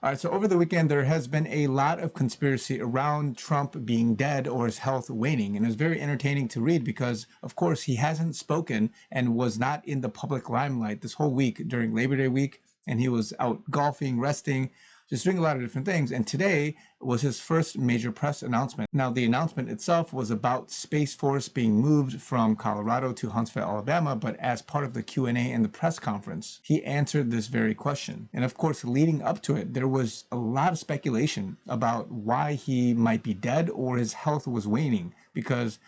All right, so over the weekend, there has been a lot of conspiracy around Trump being dead or his health waning. And it was very entertaining to read because, of course, he hasn't spoken and was not in the public limelight this whole week during Labor Day week. And he was out golfing, resting, just doing a lot of different things. And today was his first major press announcement. Now, the announcement itself was about Space Force being moved from Colorado to Huntsville, Alabama. But as part of the Q&A and the press conference, he answered this very question. And of course, leading up to it, there was a lot of speculation about why he might be dead or his health was waning, because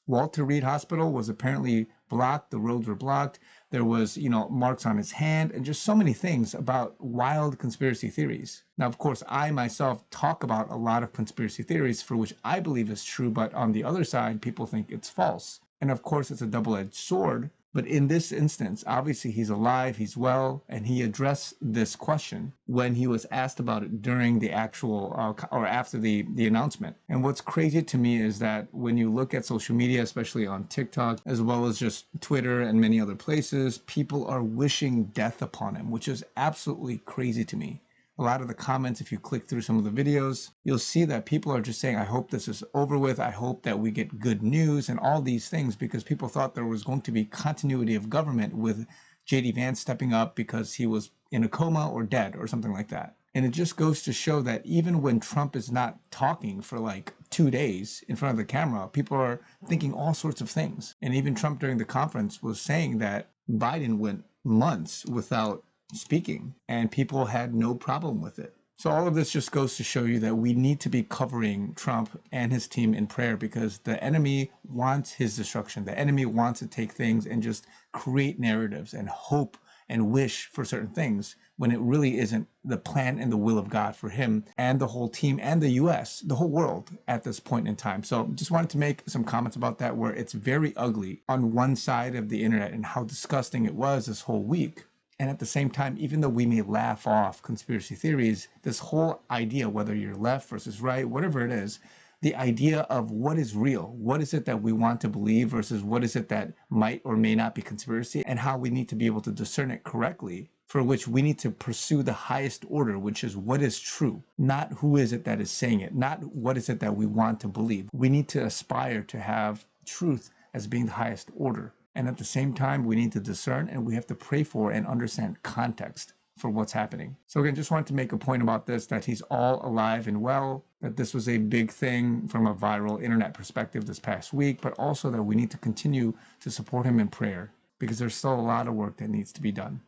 Walter Reed Hospital was apparently blocked. The roads were blocked. There was, marks on his hand and just so many things about wild conspiracy theories. Now, of course, I myself talk about a lot of conspiracy theories for which I believe is true, but on the other side, people think it's false. And of course, it's a double-edged sword. But in this instance, obviously, he's alive, he's well, and he addressed this question when he was asked about it during the actual or after the announcement. And what's crazy to me is that when you look at social media, especially on TikTok, as well as just Twitter and many other places, people are wishing death upon him, which is absolutely crazy to me. A lot of the comments, if you click through some of the videos, you'll see that people are just saying, I hope this is over with. I hope that we get good news and all these things, because people thought there was going to be continuity of government with J.D. Vance stepping up because he was in a coma or dead or something like that. And it just goes to show that even when Trump is not talking for like 2 days in front of the camera, people are thinking all sorts of things. And even Trump during the conference was saying that Biden went months without speaking and people had no problem with it. So all of this just goes to show you that we need to be covering Trump and his team in prayer, because the enemy wants his destruction. The enemy wants to take things and just create narratives and hope and wish for certain things when it really isn't the plan and the will of God for him and the whole team and the US, the whole world at this point in time. So just wanted to make some comments about that, where it's very ugly on one side of the internet and how disgusting it was this whole week. And at the same time, even though we may laugh off conspiracy theories, this whole idea, whether you're left versus right, whatever it is, the idea of what is real, what is it that we want to believe versus what is it that might or may not be conspiracy, and how we need to be able to discern it correctly, for which we need to pursue the highest order, which is what is true, not who is it that is saying it, not what is it that we want to believe. We need to aspire to have truth as being the highest order. And at the same time, we need to discern and we have to pray for and understand context for what's happening. So again, just wanted to make a point about this, that he's all alive and well, that this was a big thing from a viral internet perspective this past week, but also that we need to continue to support him in prayer because there's still a lot of work that needs to be done.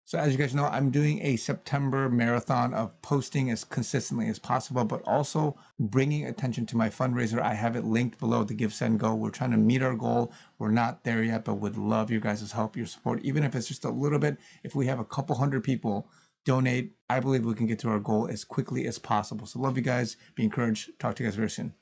So as you guys know, I'm doing a September marathon of posting as consistently as possible, but also bringing attention to my fundraiser. I have it linked below, the Give, Send, Go. We're trying to meet our goal. We're not there yet, but would love your guys' help, your support, even if it's just a little bit. If we have a couple hundred people donate, I believe we can get to our goal as quickly as possible. So love you guys. Be encouraged. Talk to you guys very soon.